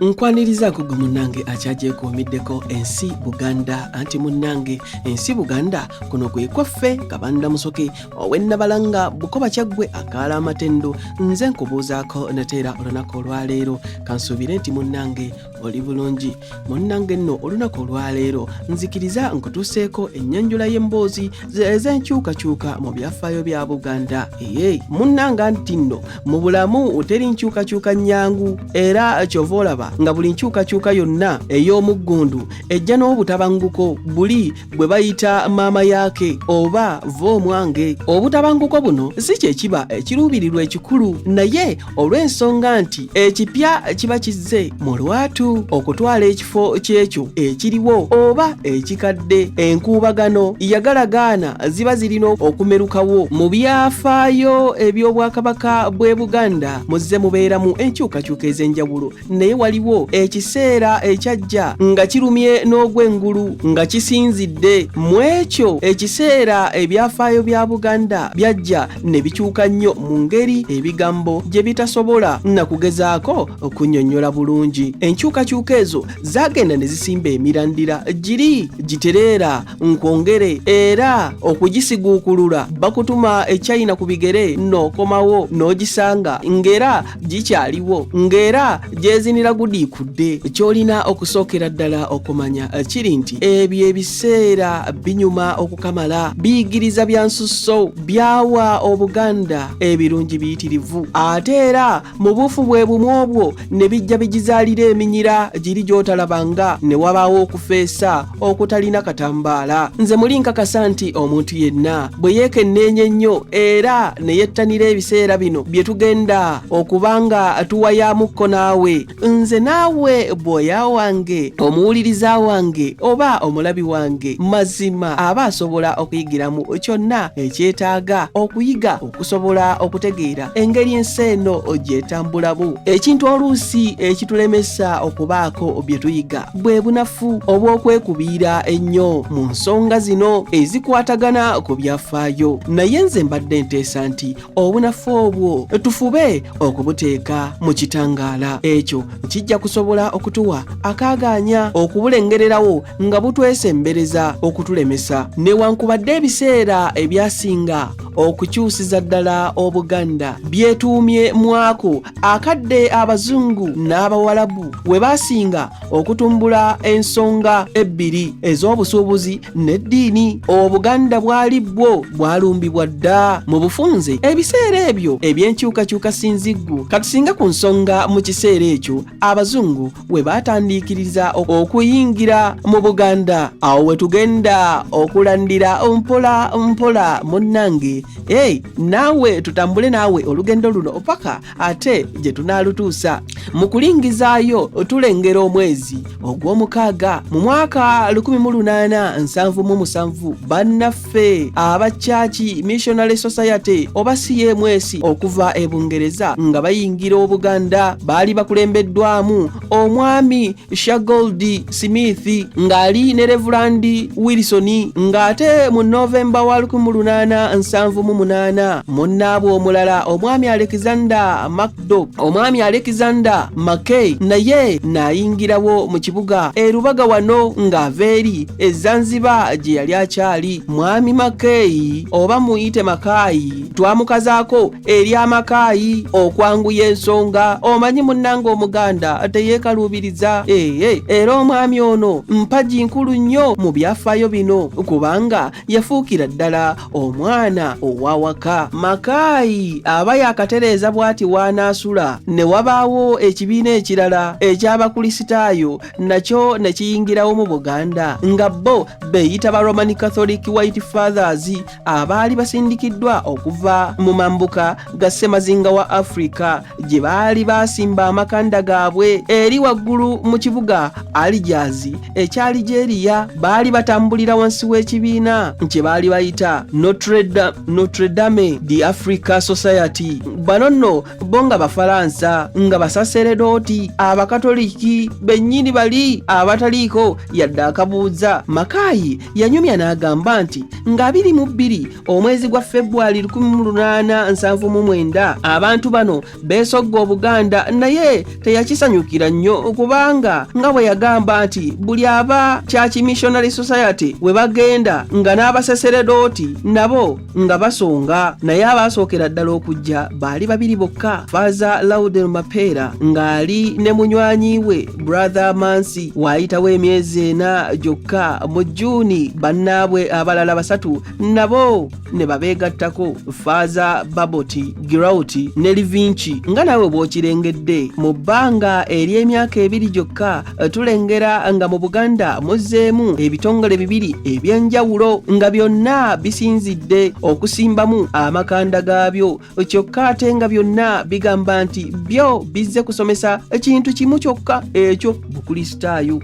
Nkwaniriza ku munange akyagyekomiddeko ensi Buganda anti munange ensi Buganda kuno kwe kwaffe Kabanda Musoke owennabalanga Bukoba Kyaggwe akaala amatendo nze nkubuuzaako nateera olunaku olwaleero kansuubire nti munange oli bulungi munnange nno olunaku olwaleero nzikiriza nkutuuseeko ennyanjula y'emboozi ez'enkyukakyuka mu byafaayo bya Buganda. Munnanga nti nno mu bulamu teri nkyukakyuka nnyangu era kyova olaba nga buli nkyukakyuka yonna ey'omuggundu ejja n'obutabanguko buli bwe bayita maama yaake oba v'omwange. Obutabanguko buno si kye kiba ekiruubirirwa ekikulu naye olw'ensonga nti ekipya kiba kizze mu lwatu okutwala ekifo kyekyo ekiriwo oba ekikadde. Enkuubagano yagalagaana ziba zirina okumerukawo. Mu byafaayo eby'obwakabaka bw'e Buganda muzze mubeeramu enkyukakyuka ez'enjawulo naye waliwo ekiseera ekyajja nga kirumye n'ogw'engulu nga kisinzidde. Mu ekyo ekiseera ebyafaayo bya Buganda byajja ne bikyuka nnyo mu ngeri ebigambo gye bitasobola na kugezaako okunnyonnyola bulungi. Enkyukakyuka ezo zaagenda ne zisimba emirandira giri gitereera nkwongere era okugisiguukulula bakutuma eChina ku bigere n'okomawo n'ogisanga ng'era gikyaliwo ng'era gyezinira gudiikudde. Ky'olina okusookera ddala okumanya kiri nti ebyo ebiseera binyuma okukamala biyigiriza bya nsusso byawa Obuganda ebirungi biyitirivu ate era mu bufu bwe bumu obwo ne bijja bigizaalira eminyira giri gy'otalabanga ne wabaawo okufeesa okutalina katambaala. Nze muli nkakasa nti omuntu yenna bwe yeekenneenye ennyo era ne yettanira ebiseera bino bye tugenda okubanga tuwayamukko naawe nze naawe bwoya wange omuwuliriza wange oba omulabi wange mazima aba asobola okuyigiramu kyonna ekyetaaga okuyiga okusobola okutegeera engeri ensi eno gyetambulamu. Ekintu oluusi ekitulemesa okubaako bye tuyiga bwe bunafu obw'okwekubiira ennyo mu nsonga zino ezikwatagana ku byafaayo naye nze mbadde nteesa nti obunafu obwo tufube okubuteeka mu kitangaala. Ekyo kijja kusobola okutuwa akaaganya okubulengererawo nga butwesembereza okutulemesa newankubadde ebiseera ebyasinga okukyusiza ddala Obuganda byetuumye mwako akadde Abazungu n'Abawalabu we basinga okutumbula ensonga ebbiri ez'obusuubuzi n'eddiini. Obuganda bwali bwo bwalumbibwa dda mu bufunze. Ebiseera ebyo eby'enkyukakyuka sinziggu katusinga ku nsonga mu kiseera ekyo Abazungu we baatandikiriza okuyingira mu Buganda awo we tugenda okulandira mpola mpola munnange. Naawe tutambule naawe olugendo luno opaka ate gye tunaalutuusa. Mu kulingizaayo tulengera omwezi ogw'omukaaga mu mwaka 1877 bannaffe aba Church Missionary Society oba CMS okuva e Bungereza nga bayingira Obuganda baali bakulembeddwamu omwami Shagold Smith ng'ali ne Reverend Wilson ng'ate mu Novemba wa 1878 munnaabwe omulala omwami Alexander Macdo omwami Alexander Mackay naye n'ayingirawo mu kibuga erubaga wano ng'aveeri ezanziba gye yali akyali. Mwami Mackay oba muyite Makayi twamukazaako eri Amakayi okwanguya ensonga omanyi munnanga Omuganda teyeekaluubiriza era omwami ono mpagi nkulu nnyo mu byafaayo bino kubanga yafuukira ddala omwana owawaka. Makayi aba yakatereeza bw'ati w'anaasula ne wabaawo ekibiina ekirala eky'abakulisitaayo nakyo ne kiyingirawo mu Buganda nga bo beeyita ba Roman Catholic White Fathers abaali basindikiddwa okuva mu mambuka ga Ssemazinga wa Africa gye baali basimba amakanda gaabwe eri waggulu mu kibuga Algiers ekyali Algeria. Baali batambulira wansi w'ekibiina kye baali bayita Notre Dame de Africa Society. Bano nno bo nga Bafalansa nga basaseredooti Abakatoliki Abakatoliki bennyini bali abataliiko yadde akabuuza. Makayi yanyumya n'agamba nti nga 22 omwezi gwa Februari 1879 abantu bano beesogga Obuganda, naye teyakisanyukira nnyo kubanga nga bwe yagamba nti buli aba Church Missionary Society we bagenda nga n'abasaseredooti nabo nga basonga, naye abaasookera ddala okujja baali 2 bokka, Father Laudel Mapera ng'ali ne munywanyi we Brother Mansi. Waayitawo emyezi 4 gyokka mu Juni bannaabwe abalala 3 nabo ne babeegattako, Father Baboti Girauti ne Livinchi. Nga nawe bw'okirengedde mu bbanga ery'emyaka 2 gyokka tulengera nga mu Buganda muzzeemu ebitongole 2 eby'enjawulo nga byonna bisinzidde okusimbamu amakanda gaabyo, kyokka ate nga byonna bigamba nti byo bizze kusomesa ekintu kimu kyokka, ekyo Bukristaayo.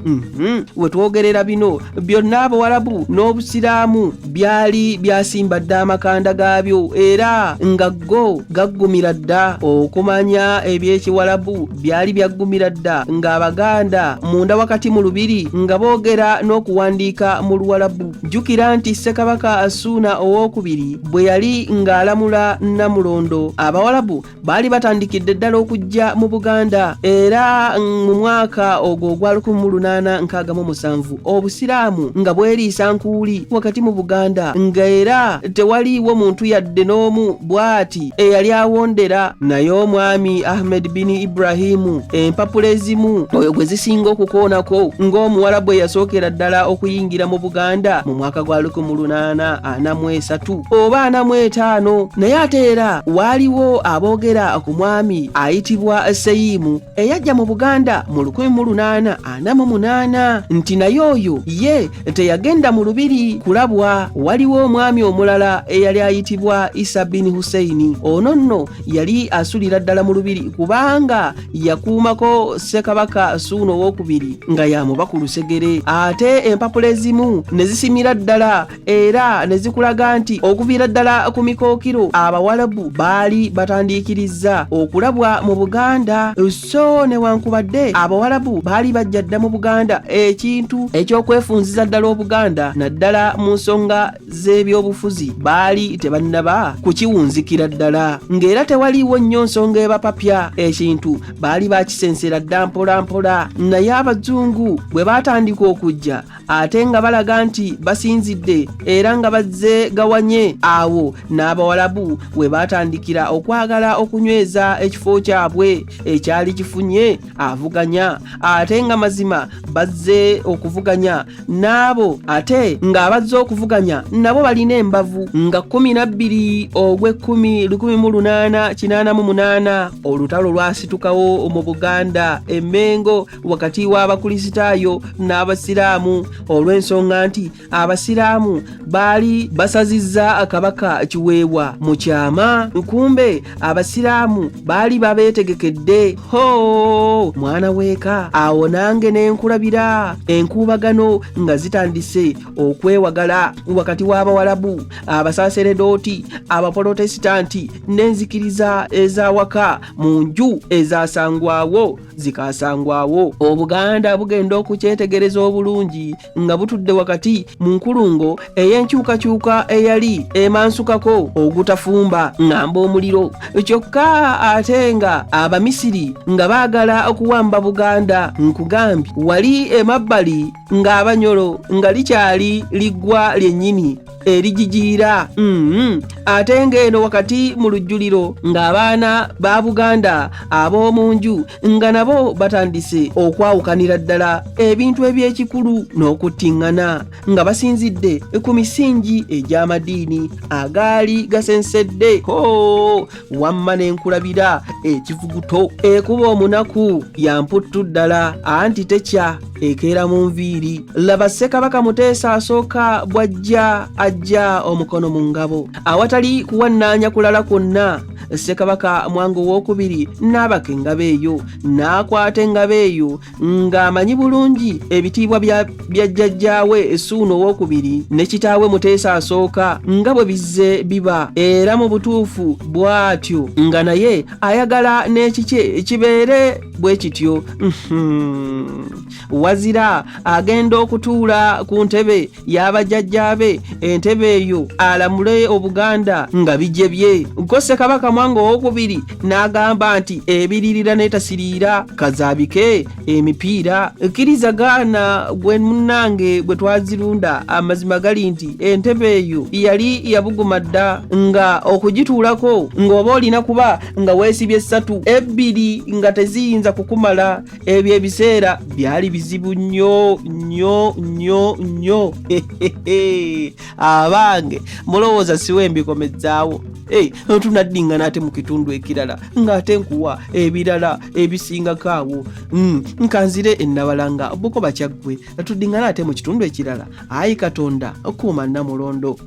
We twogerera bino byonna Abawarabu n'Obusiraamu byali byasimbadde amakanda gaabyo era nga go gaggumira dda okumanya eby'Ekiwarabu byali byaggumira dda ng'Abaganda munda wakati mu lubiri nga boogera n'okuwandiika mu Luwarabu. Jjukira nti Ssekabaka Assuuna II bwe yali ng'alamula Namulondo, Abawarabu baali batandikidde ddala okujja mu Buganda era mu mwaka ogwo ogwa 1867 Obusiraamu nga bweriisa nkuuli wakati mu Buganda nga era tewaliiwo muntu yadde n'omu bw'ati eyali awondera, naye omwami Ahmed bin Ibrahimu empapula ezimu oyo gwe zisinga okukoonako ng'Omuwarabu eyasookera ddala okuyingira mu Buganda mu mwaka gwa 1843 oba 45, naye ate era waaliwo aboogera ku mwami ayitibwa Seyimu eyajja mu Buganda mu 1848 nti naye oyo ye teyagenda mu lubiri kulabwa. Waliwo omwami omulala eyali ayitibwa Isa bin Hussein, ono nno yali asulira ddala mu lubiri kubanga yakuumako Ssekabaka Assuuna II nga yamuba ku lusegere. Ate empapula ezimu ne zisimira ddala era ne zikulaga nti okuviira ddala ku Mikookiro Abawarabu baali batandiikirizza okulabwa mu Buganda, so newankubadde Abawarabu baali bajja dda mu Buganda ekintu eky'okwefunziza ddala Obuganda naddala mu nsonga z'ebyobufuzi baali tebannaba kukiwunzikira ddala, ng'era tewaliiwo nnyo nsonga ebapapya, ekintu baali bakisensera dda mpola mpola. Naye Abazungu bwe baatandika okujja ate nga balaga nti basinzidde era nga bazze gawanye, awo n'Abawarabu we baatandikira okwagala okunyweza ekifo kyabwe ekyali kifunye avuganya, ate nga mazima bazze okuvuganya n'abo ate ng'abazze okuvuganya nabo balina embavu nga 12 ogw'ekkumi 1888 olutalo lwasitukawo mu Buganda Emmengo wakati w'Abakristaayo n'Abasiraamu olw'ensonga nti Abasiraamu baali basazizza Kabaka Kiweewa mu kyama, kumbe Abasiraamu baali babeetegekedde. Ho mwana weeka, awo nange n'enkulabira enkuubagano nga zitandise okwewagala wakati w'Abawarabu, Abasaseredooti, Abaprotesitanti n'enzikiriza ezawaka mu nju ezasangwawo zikasangwawo. Obuganda bugenda okukyetegereza obulungi nga butudde wakati mu nkulungo ey'enkyukakyuka eyali emansukako ogutafumba ng'amba omuliro, kyokka ate nga Abamisiri nga baagala okuwamba Buganda. Nkugambye wali emabbali ng'Abanyolo nga likyali liggwa lyennyini erijijiira. Ate ng'eno wakati mu lujjuliro ng'abaana ba Buganda ab'omu nju nga nabo batandise okwawukanira ddala ebintu eby'ekikulu n'okuttiŋŋana nga basinzidde ku misingi egy'amadiini agaali gasensedde. Wamma n'enkulabira ekivuguto ekuba omunaku yamputtu ddala anti tekya ekeera mu nviiri. Laba Ssekabaka Muteesa asooka bw'ajja n'ajja omukono mu ngabo. Awatali kuwannaanya kulala kwonna, Ssekabaka Mwanga II n'abaka engabo eyo, n'akwata engabo eyo ng'amanyi bulungi ebitiibwa bya jjajjaawe Ssuuna II ne kitaawe Muteesa I nga bwe bizze biba, era mu butuufu bw'atyo nga naye ayagala n'ekikye kibeere bwe kityo. Wazira agenda okutuula ku ntebe y'abajjajjaabe, entebe eyo alamule Obuganda nga bijje bye. Ko Ssekabaka Mwanga II n'agamba nti ebiririra n'etasiriira kazaabike emipiira. Kkirizagaana gwe munnange bwe twazirunda, amazima gali nti entebe eyo yali yabuguma dda, nga okugituulako ng'oba olina kuba nga weesibye 3 2 nga teziyinza kukumala. Ebyo ebiseera byali bizibu nnyo nnyo nnyo nnyo. Abange mulowooza siwe mbikomezzaawo. Tunaddingana ate mu kitundu ekirala ng'ate nkuwa ebirala ebisingako awo. Nkanzire ennabalanga Bukoba Kyaggwe, tuddingana ate mu kitundu ekirala. Ayi Katonda kuuma Namulondo.